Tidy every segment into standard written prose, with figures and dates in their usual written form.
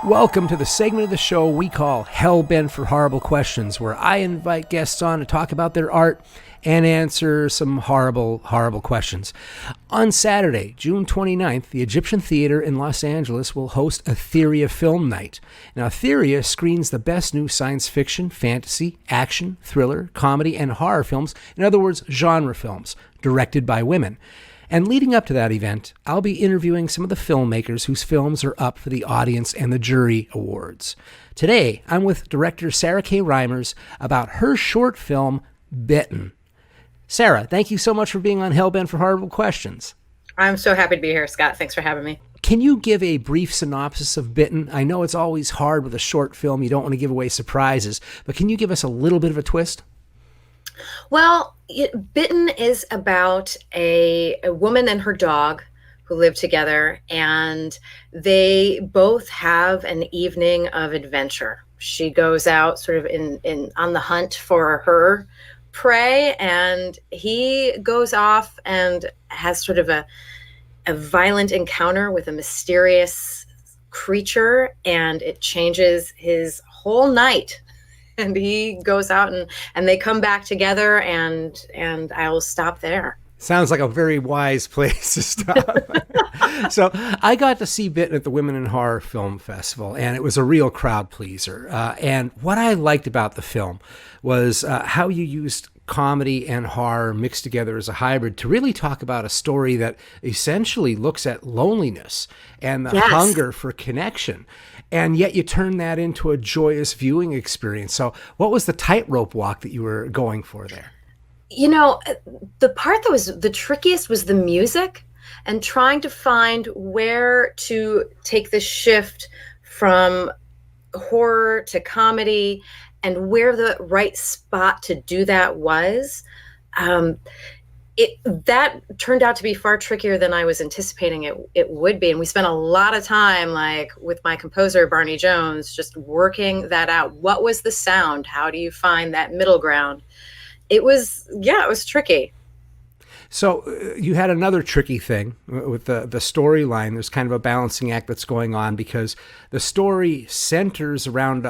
Welcome to the segment of the show we call Hellbent for Horrible Questions, where I invite guests on to talk about their art and answer some horrible, horrible questions. On Saturday, June 29th, the Egyptian Theater in Los Angeles will host Etheria Film Night. Now, Etheria screens the best new science fiction, fantasy, action, thriller, comedy, and horror films, in other words, genre films, directed by women. And leading up to that event, I'll be interviewing some of the filmmakers whose films are up for the audience and the jury awards. Today, I'm with director Sarah K. Reimers about her short film, Bitten. Sarah, thank you so much for being on Hellbent for Horrible Questions. I'm so happy to be here, Scott. Thanks for having me. Can you give a brief synopsis of Bitten? I know it's always hard with a short film. You don't want to give away surprises, but can you give us a little bit of a twist? Well, Bitten is about a woman and her dog who live together, and they both have an evening of adventure. She goes out sort of in on the hunt for her prey, and he goes off and has sort of a violent encounter with a mysterious creature, and it changes his whole night. And he goes out and they come back together, and I will stop there. Sounds like a very wise place to stop. So I got to see Bitten at the Women in Horror Film Festival, and it was a real crowd pleaser. And what I liked about the film was how you used comedy and horror mixed together as a hybrid to really talk about a story that essentially looks at loneliness and the hunger for connection. And yet you turn that into a joyous viewing experience. So what was the tightrope walk that you were going for there? You know, the part that was the trickiest was the music and trying to find where to take the shift from horror to comedy and where the right spot to do that was. That turned out to be far trickier than I was anticipating it would be. And we spent a lot of time, like with my composer, Barney Jones, just working that out. What was the sound? How do you find that middle ground? It was tricky. So you had another tricky thing with the storyline. There's kind of a balancing act that's going on because the story centers around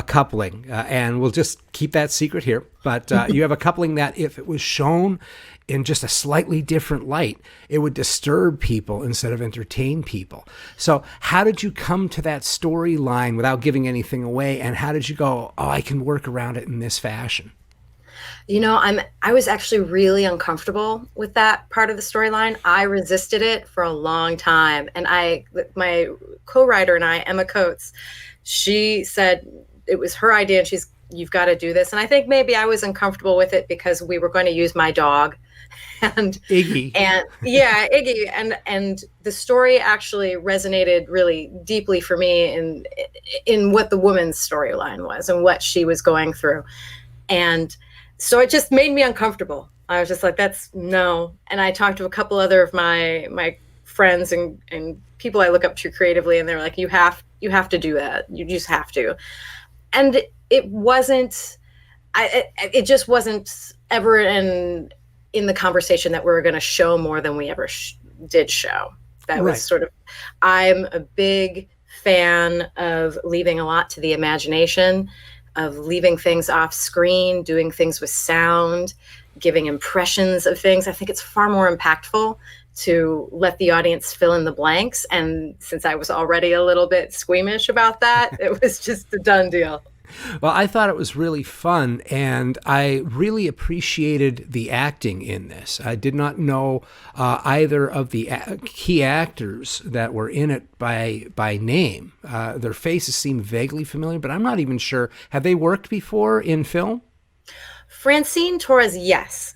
coupling, and we'll just keep that secret here. But you have a coupling that if it was shown in just a slightly different light, it would disturb people instead of entertain people. So how did you come to that storyline without giving anything away? And how did you go, I can work around it in this fashion? You know, I was actually really uncomfortable with that part of the storyline. I resisted it for a long time. And my co-writer and I, Emma Coates, she said it was her idea and you've got to do this. And I think maybe I was uncomfortable with it because we were going to use my dog and Iggy. And yeah, Iggy. And the story actually resonated really deeply for me in what the woman's storyline was and what she was going through. And so it just made me uncomfortable. I was just like, that's no. And I talked to a couple other of my friends and people I look up to creatively, and they were like, you have to do that. You just have to. And it just wasn't ever in the conversation that we were going to show more than we ever did show. That was sort of, I'm a big fan of leaving a lot to the imagination, of leaving things off screen, doing things with sound, giving impressions of things. I think it's far more impactful to let the audience fill in the blanks. And since I was already a little bit squeamish about that, it was just a done deal. Well, I thought it was really fun, and I really appreciated the acting in this. I did not know either of the key actors that were in it by name. Their faces seem vaguely familiar, but I'm not even sure. Have they worked before in film? Francine Torres, yes.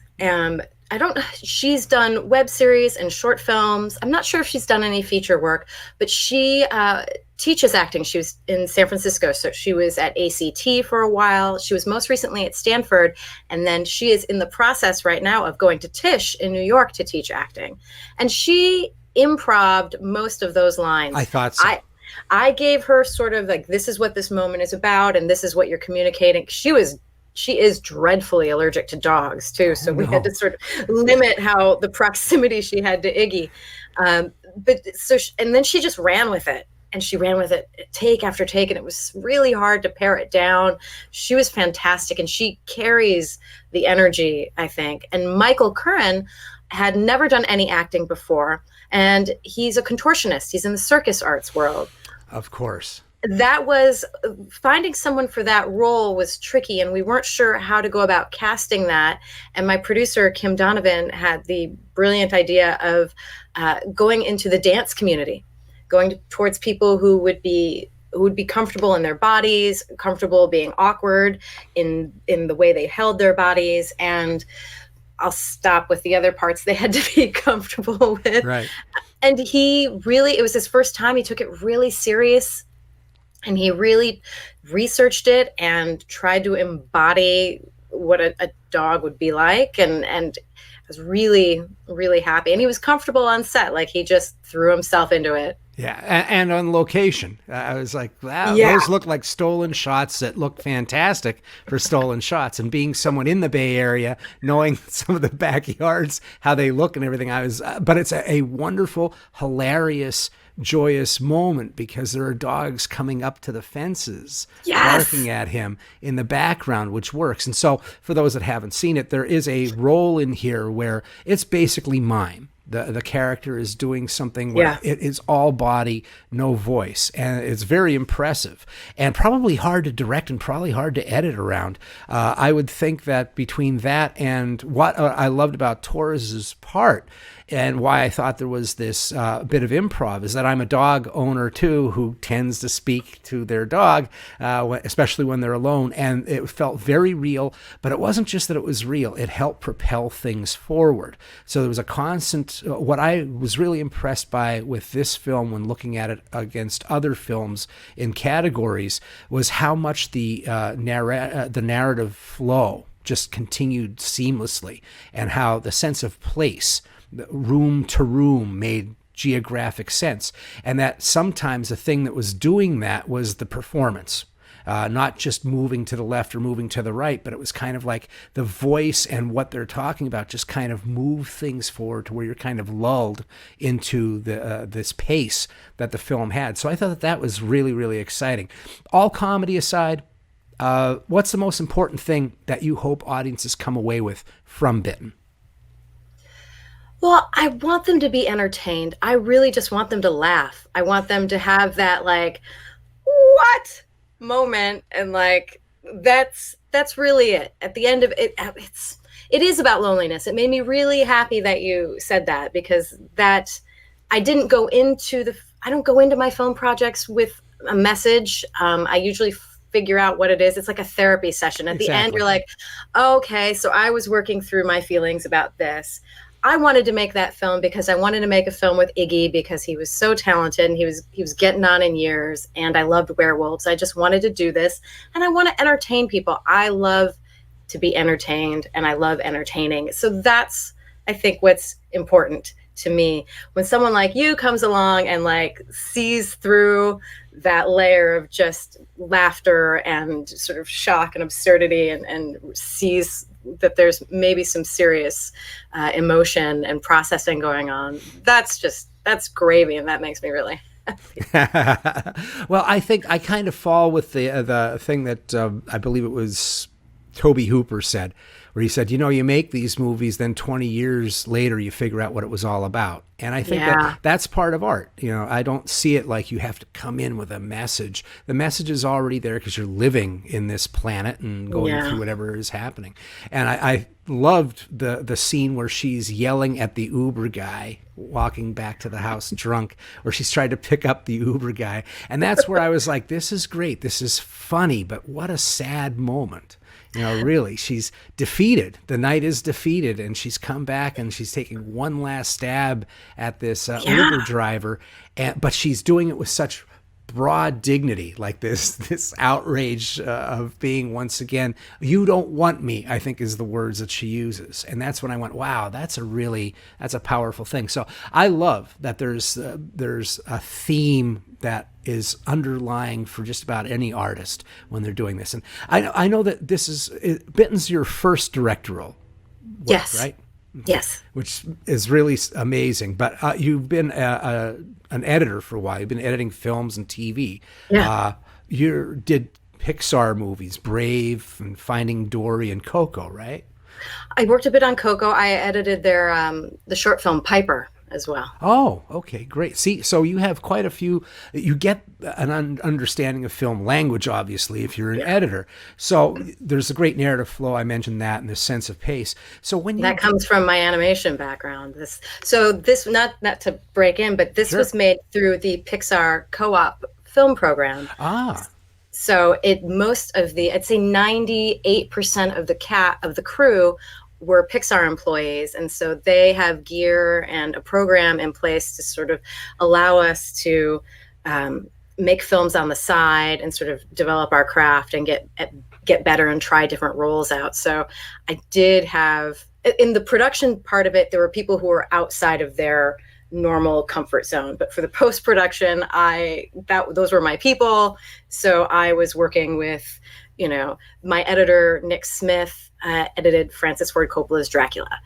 She's done web series and short films. I'm not sure if she's done any feature work, but she teaches acting. She was in San Francisco, so she was at ACT for a while. She was most recently at Stanford, and then she is in the process right now of going to Tisch in New York to teach acting. And she improv'd most of those lines. I thought so. I gave her sort of like, this is what this moment is about, and this is what you're communicating. She is dreadfully allergic to dogs too. So we had to sort of limit the proximity she had to Iggy. And then she just ran with it. and she ran with it take after take, and it was really hard to pare it down. She was fantastic, and she carries the energy, I think. And Michael Curran had never done any acting before, and he's a contortionist. He's in the circus arts world. Of course. That was finding someone for that role was tricky, and we weren't sure how to go about casting that. And my producer, Kim Donovan, had the brilliant idea of going into the dance community, going towards people who would be comfortable in their bodies, comfortable being awkward in the way they held their bodies. And I'll stop with the other parts they had to be comfortable with. Right. And it was his first time. He took it really serious, and he really researched it and tried to embody what a dog would be like. And I was really, really happy. And he was comfortable on set. Like, he just threw himself into it. Yeah, and on location. I was like, wow, Yeah. those look like stolen shots that look fantastic for stolen shots. And being someone in the Bay Area, knowing some of the backyards, how they look and everything, but it's a wonderful, hilarious, joyous moment because there are dogs coming up to the fences, Yes. barking at him in the background, which works. And so for those that haven't seen it, there is a role in here where it's basically mime. The character is doing something where it is all body, no voice. And it's very impressive and probably hard to direct and probably hard to edit around. I would think that between that and what I loved about Torres's part and why I thought there was this bit of improv is that I'm a dog owner too who tends to speak to their dog, especially when they're alone. And it felt very real, but it wasn't just that it was real. It helped propel things forward. So there was a constant, what I was really impressed by with this film when looking at it against other films in categories was how much the narrative flow just continued seamlessly and how the sense of place, room to room, made geographic sense. And that sometimes the thing that was doing that was the performance. Not just moving to the left or moving to the right, but it was kind of like the voice and what they're talking about just kind of move things forward to where you're kind of lulled into this pace that the film had. So I thought that was really, really exciting. All comedy aside, what's the most important thing that you hope audiences come away with from Bitten? Well, I want them to be entertained. I really just want them to laugh. I want them to have that, like, what moment, and like that's really it. At the end of it, it is about loneliness. It made me really happy that you said that, because that I don't go into my film projects with a message. I usually figure out what it is. It's like a therapy session. At the end, you're like, okay, so I was working through my feelings about this. I wanted to make that film because I wanted to make a film with Iggy because he was so talented and he was getting on in years, and I loved werewolves. I just wanted to do this, and I want to entertain people. I love to be entertained, and I love entertaining. So that's, I think, what's important to me. When someone like you comes along and like sees through that layer of just laughter and sort of shock and absurdity, and sees that there's maybe some serious emotion and processing going on, that's gravy, and that makes me really happy. Well, I think I kind of fall with the thing that I believe it was Tobe Hooper said, where he said, you make these movies, then 20 years later you figure out what it was all about. And I think that's part of art. I don't see it like you have to come in with a message. The message is already there because you're living in this planet and going through whatever is happening. And I loved the scene where she's yelling at the Uber guy walking back to the house drunk, or she's trying to pick up the Uber guy. And that's where I was like, this is great. This is funny, but what a sad moment. Really, she's defeated. The night is defeated, and she's come back and she's taking one last stab at this Uber driver, but she's doing it with such broad dignity, like this outrage of being, once again, you don't want me, I think is the words that she uses. And that's when I went, wow, that's a powerful thing. So I love that there's a theme that is underlying for just about any artist when they're doing this. And I know that Bitten's your first directorial work, yes, right? Yes. which is really amazing. But you've been an editor for a while. You've been editing films and TV. Yeah. You did Pixar movies, Brave and Finding Dory and Coco, right? I worked a bit on Coco. I edited their the short film Piper as well. Oh, okay, great. See, so you have quite a few. You get an understanding of film language, obviously, if you're an editor. So there's a great narrative flow. I mentioned that, and the sense of pace. So when That comes from my animation background. This not to break in, but this Sure. was made through the Pixar co-op film program. Ah, So most of I'd say 98% of the crew were Pixar employees. And so they have gear and a program in place to sort of allow us to make films on the side and sort of develop our craft and get better and try different roles out. So I did have, in the production part of it, there were people who were outside of their normal comfort zone, but for the post-production, those were my people. So I was working with, my editor Nick Smith edited Francis Ford Coppola's Dracula.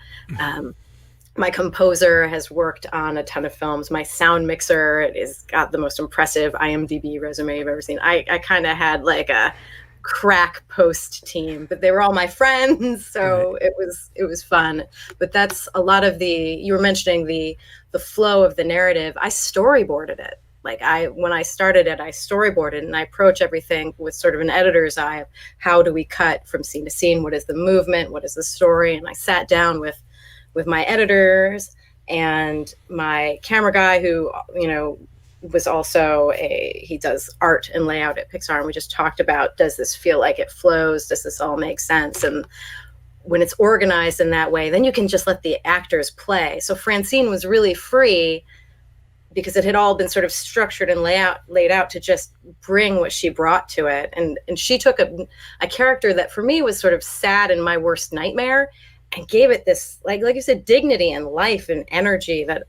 My composer has worked on a ton of films. My sound mixer is got the most impressive IMDb resume you've ever seen. I kind of had like a crack post team, but they were all my friends, so right. it was fun. But that's a lot of you were mentioning the flow of the narrative. I storyboarded it. Like when I started it, I storyboarded, and I approach everything with sort of an editor's eye of how do we cut from scene to scene? What is the movement? What is the story? And I sat down with my editors and my camera guy, who was also he does art and layout at Pixar, and we just talked about, does this feel like it flows? Does this all make sense? And when it's organized in that way, then you can just let the actors play. So Francine was really free because it had all been sort of structured and laid out to just bring what she brought to it. And she took a character that for me was sort of sad and my worst nightmare, and gave it this, like you said, dignity and life and energy that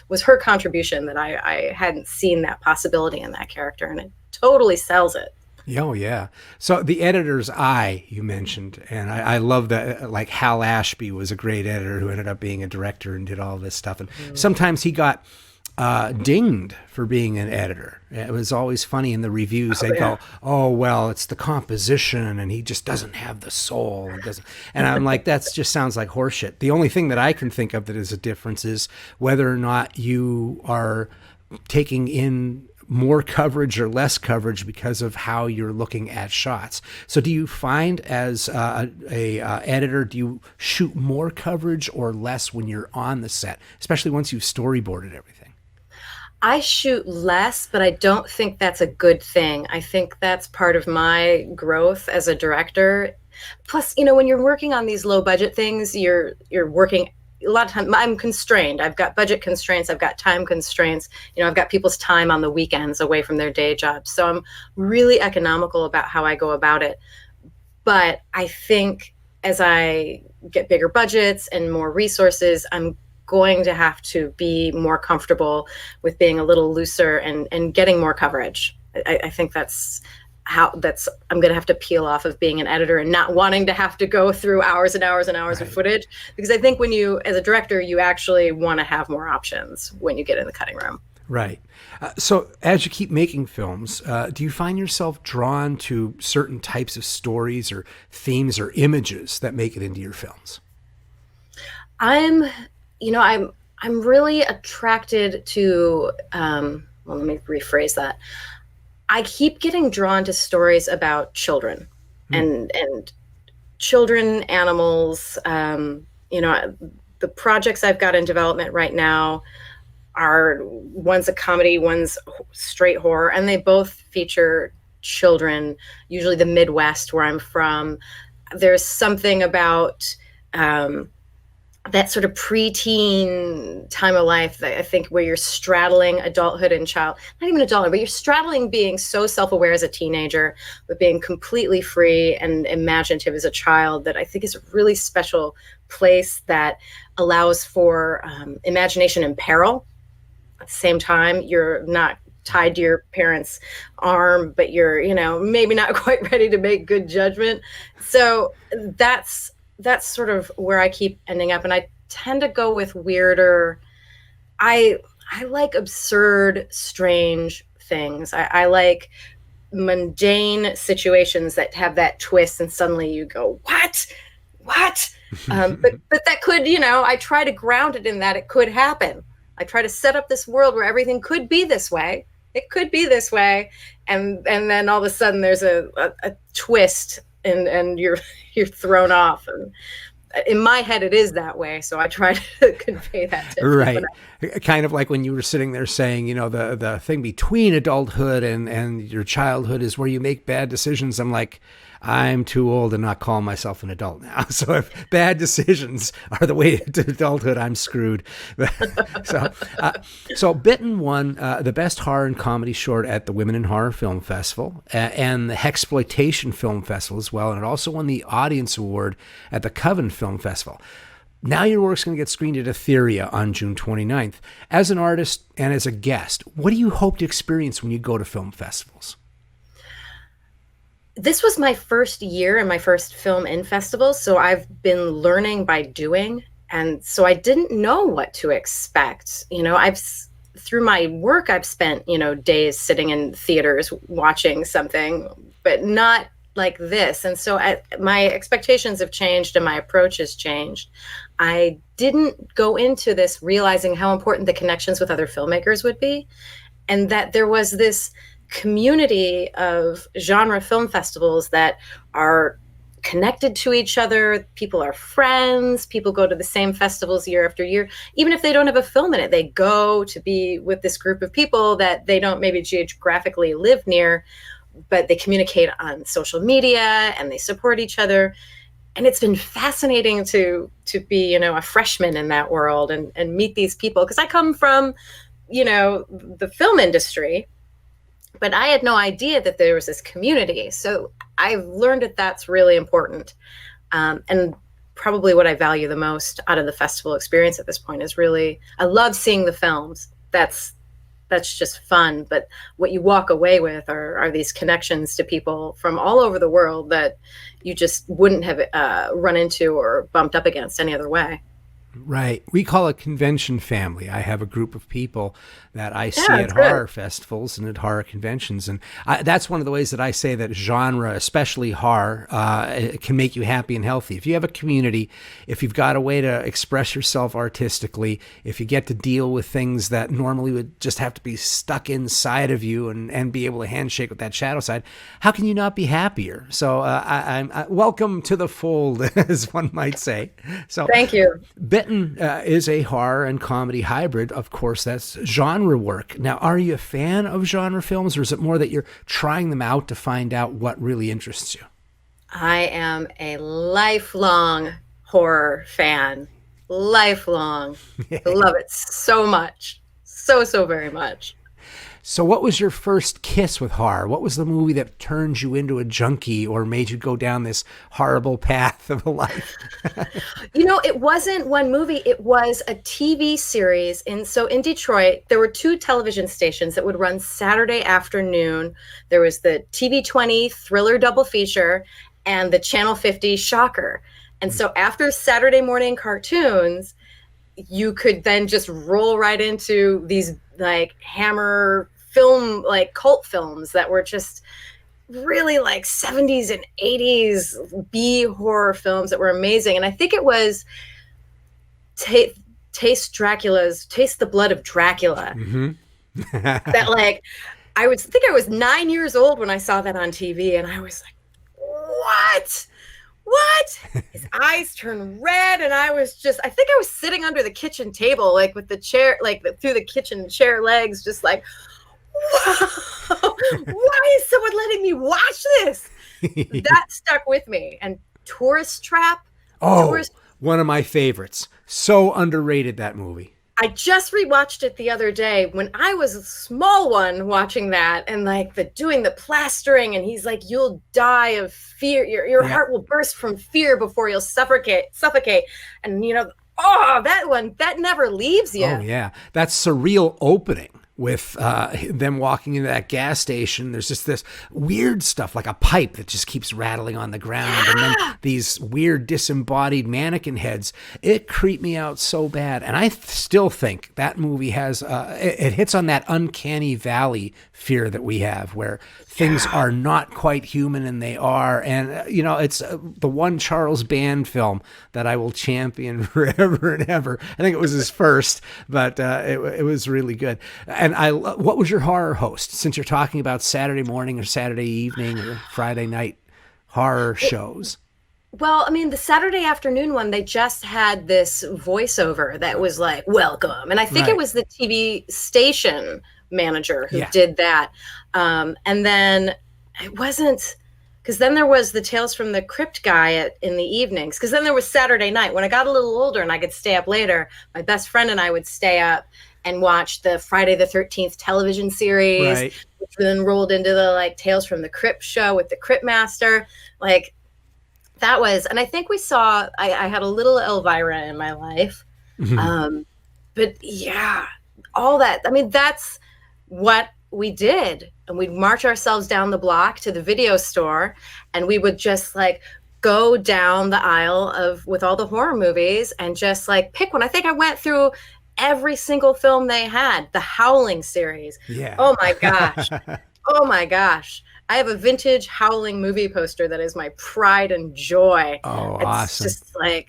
was her contribution, that I hadn't seen that possibility in that character, and it totally sells it. Oh, yeah. So the editor's eye you mentioned, and I love that. Like Hal Ashby was a great editor who ended up being a director and did all this stuff. And sometimes he got dinged for being an editor. It was always funny in the reviews. They'd go, "Oh, well, it's the composition, and he just doesn't have the soul." And I'm like, that just sounds like horseshit. The only thing that I can think of that is a difference is whether or not you are taking in more coverage or less coverage because of how you're looking at shots. So do you find as a editor, do you shoot more coverage or less when you're on the set, especially once you've storyboarded everything? I shoot less, but I don't think that's a good thing. I think that's part of my growth as a director. Plus, when you're working on these low budget things, you're working a lot of time. I'm constrained. I've got budget constraints. I've got time constraints. I've got people's time on the weekends away from their day jobs. So I'm really economical about how I go about it. But I think as I get bigger budgets and more resources, I'm going to have to be more comfortable with being a little looser and getting more coverage. I think I'm going to have to peel off of being an editor and not wanting to have to go through hours and hours and hours of footage, because I think as a director, you actually want to have more options when you get in the cutting room. Right. So as you keep making films, do you find yourself drawn to certain types of stories or themes or images that make it into your films? I'm really attracted to, well, let me rephrase that. I keep getting drawn to stories about children and children, animals. The projects I've got in development right now are, one's a comedy, one's straight horror, and they both feature children, usually the Midwest where I'm from. There's something about that sort of preteen time of life, I think, where you're straddling adulthood and not even adulthood, but you're straddling being so self-aware as a teenager, but being completely free and imaginative as a child, that I think is a really special place that allows for imagination in peril. At the same time, you're not tied to your parents' arm, but you're, maybe not quite ready to make good judgment. So that's that's sort of where I keep ending up. And I tend to go with weirder. I I like absurd, strange things. I like mundane situations that have that twist, and suddenly you go, what? But that could, I try to ground it in that it could happen. I try to set up this world where everything could be this way. It could be this way, and then all of a sudden there's a twist, and you're thrown off. And in my head, it is that way. So I try to convey that to Right. Kind of like when you were sitting there saying, the thing between adulthood and your childhood is where you make bad decisions. I'm like, I'm too old to not call myself an adult now. So if bad decisions are the way to adulthood, I'm screwed. So Bitten won the Best Horror and Comedy Short at the Women in Horror Film Festival and the Hexploitation Film Festival as well. And it also won the Audience Award at the Coven Film Festival. Now your work's going to get screened at Etheria on June 29th. As an artist and as a guest, what do you hope to experience when you go to film festivals? This was my first year and my first film in festivals, so I've been learning by doing, and so I didn't know what to expect. Through my work, I've spent days sitting in theaters watching something, but not like this. And so my expectations have changed and my approach has changed. I didn't go into this realizing how important the connections with other filmmakers would be, and that there was this community of genre film festivals that are connected to each other. People are friends. People go to the same festivals year after year. Even if they don't have a film in it, they go to be with this group of people that they don't maybe geographically live near, but they communicate on social media and they support each other. And it's been fascinating to be, a freshman in that world and meet these people. Because I come from, the film industry, but I had no idea that there was this community. So I've learned that that's really important. And probably what I value the most out of the festival experience at this point is really, I love seeing the films. That's just fun. But what you walk away with are these connections to people from all over the world that you just wouldn't have run into or bumped up against any other way. Right. We call it convention family. I have a group of people that I see at horror festivals and at horror conventions. And that's one of the ways that I say that genre, especially horror, can make you happy and healthy. If you have a community, if you've got a way to express yourself artistically, if you get to deal with things that normally would just have to be stuck inside of you and be able to handshake with that shadow side, how can you not be happier? So I'm welcome to the fold, as one might say. So thank you. Bitten is a horror and comedy hybrid. Of course, that's genre work. Now, are you a fan of genre films, or is it more that you're trying them out to find out what really interests you? I am a lifelong horror fan. Lifelong. I love it so much. So very much. So what was your first kiss with horror? What was the movie that turned you into a junkie or made you go down this horrible path of a life? It wasn't one movie. It was a TV series. So in Detroit, there were two television stations that would run Saturday afternoon. There was the TV20 Thriller double feature and the Channel 50 Shocker. And so after Saturday morning cartoons, you could then just roll right into these like Hammer film, like cult films that were just really like 70s and 80s B horror films that were amazing. And I think it was Taste the Blood of Dracula. Mm-hmm. That like, I was 9 years old when I saw that on TV, and I was like, what? His eyes turned red, and I think I was sitting under the kitchen table, like with the chair, like through the kitchen chair legs, just like, wow, why is someone letting me watch this? That stuck with me. And Tourist Trap. One of my favorites. So underrated, that movie. I just rewatched it the other day when I was a small one watching that, and like doing the plastering, and he's like, you'll die of fear. Your heart will burst from fear before you'll suffocate. And that one, that never leaves you. Oh yeah. That surreal opening with them walking into that gas station. There's just this weird stuff, like a pipe that just keeps rattling on the ground. And then these weird disembodied mannequin heads. It creeped me out so bad. And I still think that movie has, it hits on that uncanny valley fear that we have, where things are not quite human and they are. And, it's the one Charles Band film that I will champion forever and ever. I think it was his first, but it was really good. And what was your horror host? Since you're talking about Saturday morning or Saturday evening or Friday night horror shows. Well, I mean, the Saturday afternoon one, they just had this voiceover that was like, welcome. And I think it was the TV station manager who did that. And then it wasn't, because then there was the Tales from the Crypt guy in the evenings. Because then there was Saturday night. When I got a little older and I could stay up later, my best friend and I would stay up and watch the Friday the 13th television series, which then rolled into the Tales from the Crypt show with the Crypt Master. That was, and I think we saw, I had a little Elvira in my life. But yeah, all that, I mean, that's what we did. And we'd march ourselves down the block to the video store, and we would just go down the aisle with all the horror movies and just pick one. I think I went through every single film they had, the Howling series. Yeah. Oh my gosh. Oh my gosh. I have a vintage Howling movie poster that is my pride and joy. Oh, it's awesome.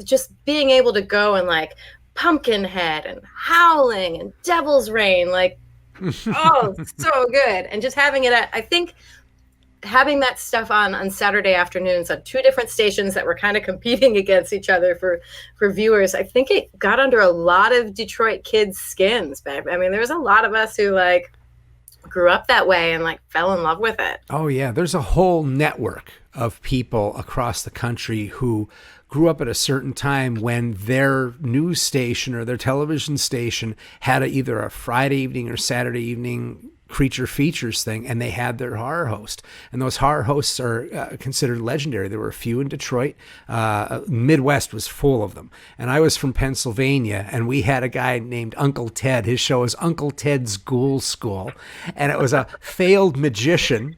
Just being able to go and Pumpkinhead and Howling and Devil's Reign, oh, so good. And just having it I think having that stuff on Saturday afternoons on two different stations that were kind of competing against each other for viewers, I think it got under a lot of Detroit kids' skins. But I mean, there was a lot of us who grew up that way and fell in love with it. Oh yeah, there's a whole network of people across the country who grew up at a certain time when their news station or their television station had either a Friday evening or Saturday evening creature features thing, and they had their horror host. And those horror hosts are considered legendary. There were a few in Detroit. Midwest was full of them. And I was from Pennsylvania, and we had a guy named Uncle Ted. His show was Uncle Ted's Ghoul School. And it was a failed magician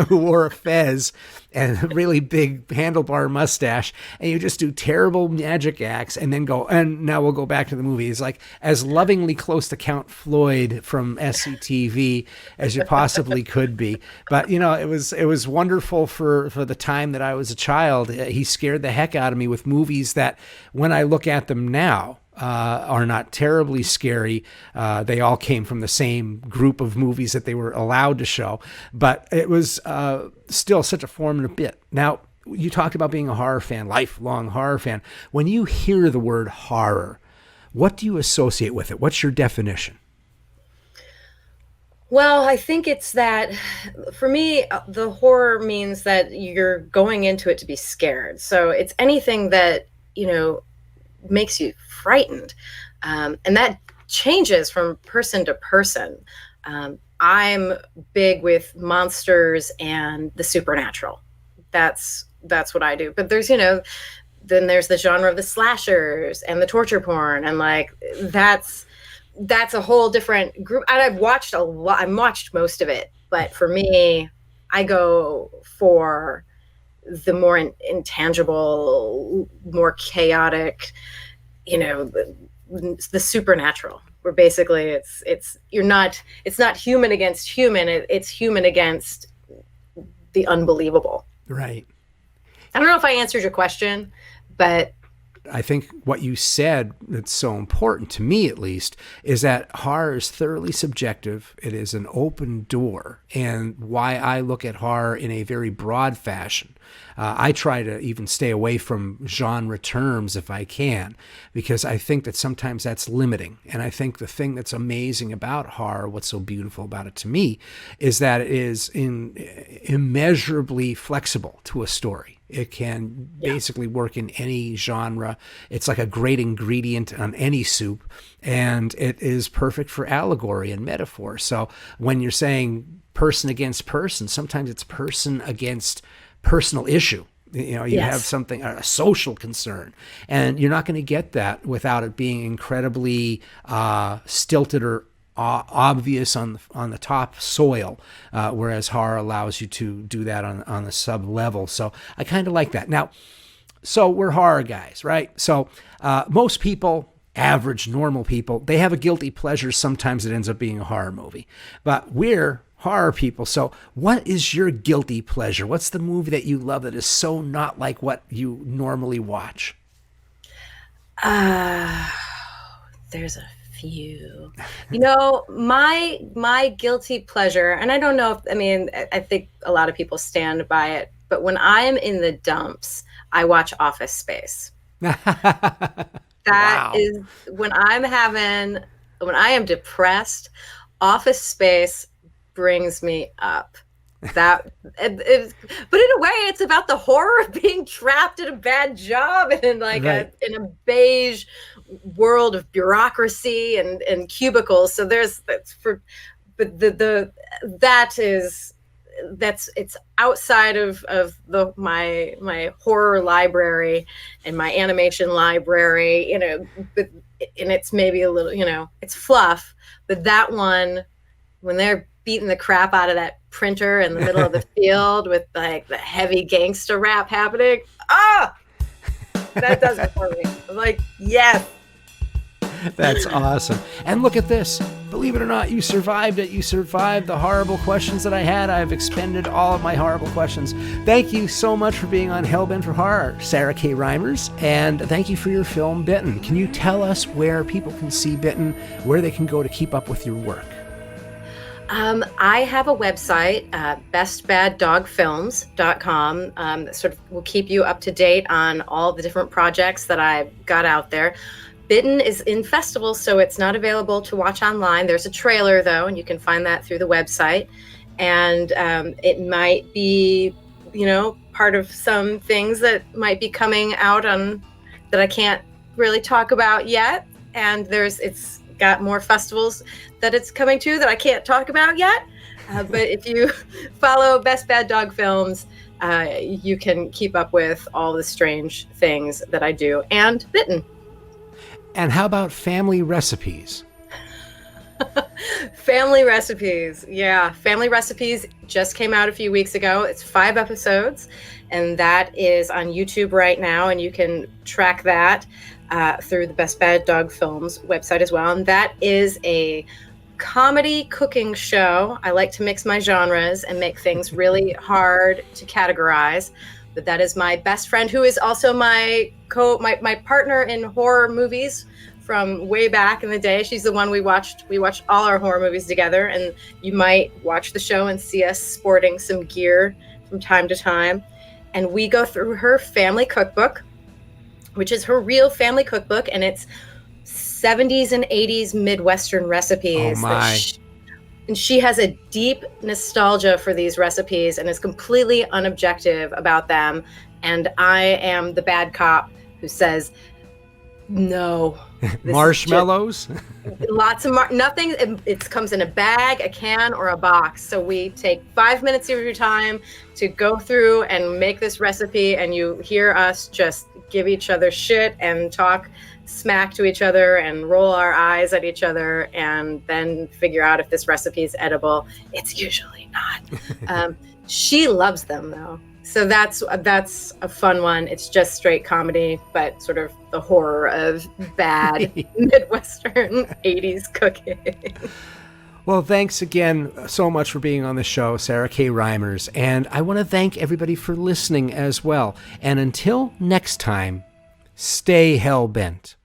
who wore a fez and a really big handlebar mustache, and you just do terrible magic acts and then go, and now we'll go back to the movie. It's as lovingly close to Count Floyd from SCTV as you possibly could be. But it was wonderful for the time that I was a child. He scared the heck out of me with movies that, when I look at them now, are not terribly scary. They all came from the same group of movies that they were allowed to show, but it was still such a formative bit. Now, you talked about being a horror fan, lifelong horror fan. When you hear the word horror, what do you associate with it? What's your definition? Well, I think it's that, for me, the horror means that you're going into it to be scared. So it's anything that, makes you frightened. And that changes from person to person. I'm big with monsters and the supernatural. That's what I do. But there's, then there's the genre of the slashers and the torture porn. And that's a whole different group. And I've watched a lot. I watched most of it. But for me, I go for the more intangible, more chaotic, the supernatural, where basically it's not human against human. It's human against the unbelievable. Right. I don't know if I answered your question, but I think what you said that's so important, to me at least, is that horror is thoroughly subjective. It is an open door. And why I look at horror in a very broad fashion. I try to even stay away from genre terms if I can, because I think that sometimes that's limiting. And I think the thing that's amazing about horror, what's so beautiful about it to me, is that it is immeasurably flexible to a story. It can basically work in any genre. It's like a great ingredient on any soup, and it is perfect for allegory and metaphor. So when you're saying person against person, sometimes it's person against personal issue. You have something, a social concern, and you're not going to get that without it being incredibly stilted or obvious on the top soil, whereas horror allows you to do that on the sub level. So I kind of like that. Now, so we're horror guys, right? So most people, average, normal people, they have a guilty pleasure. Sometimes it ends up being a horror movie. But we're horror people. So what is your guilty pleasure? What's the movie that you love that is so not like what you normally watch? There's a few. You know, my guilty pleasure, and I don't know if, I mean, I think a lot of people stand by it, but when I'm in the dumps, I watch Office Space. That is when I am depressed, Office Space brings me up. But in a way, it's about the horror of being trapped in a bad job and in in a beige world of bureaucracy and cubicles. So it's outside of my horror library and my animation library, you know, and it's maybe a little, you know, it's fluff, but that one, when they're beating the crap out of that printer in the middle of the field with like the heavy gangster rap happening, that does it for me. I'm like, yes. That's awesome. And look at this. Believe it or not, you survived it. You survived the horrible questions that I had. I've expended all of my horrible questions. Thank you so much for being on Hellbent for Horror, Sarah K. Reimers, and thank you for your film, Bitten. Can you tell us where people can see Bitten, where they can go to keep up with your work? I have a website, bestbaddogfilms.com, that sort of will keep you up to date on all the different projects that I've got out there. Bitten is in festivals, so it's not available to watch online. There's a trailer, though, and you can find that through the website. And it might be, you know, part of some things that might be coming out on that I can't really talk about yet. And it's got more festivals that it's coming to that I can't talk about yet. But if you follow Best Bad Dog Films, you can keep up with all the strange things that I do, and Bitten. And how about family recipes? Family recipes. Yeah. Family recipes just came out a few weeks ago. It's 5 episodes, and that is on YouTube right now. And you can track that through the Best Bad Dog Films website as well. And that is a comedy cooking show. I like to mix my genres and make things really hard to categorize. But that is my best friend, who is also my partner in horror movies from way back in the day. She's the one we watched all our horror movies together, and you might watch the show and see us sporting some gear from time to time. And we go through her family cookbook, which is her real family cookbook, and it's 70s and 80s Midwestern recipes. Oh my. And she has a deep nostalgia for these recipes and is completely unobjective about them. And I am the bad cop who says, no. Marshmallows? Lots of nothing. It comes in a bag, a can, or a box. So we take 5 minutes of your time to go through and make this recipe, and you hear us just give each other shit and talk smack to each other and roll our eyes at each other, and then figure out if this recipe is edible. It's usually not. She loves them, though. So that's a fun one. It's just straight comedy, but sort of the horror of bad Midwestern 80s cooking. Well, thanks again so much for being on the show, Sarah K. Reimers. And I want to thank everybody for listening as well. And until next time, stay hell-bent.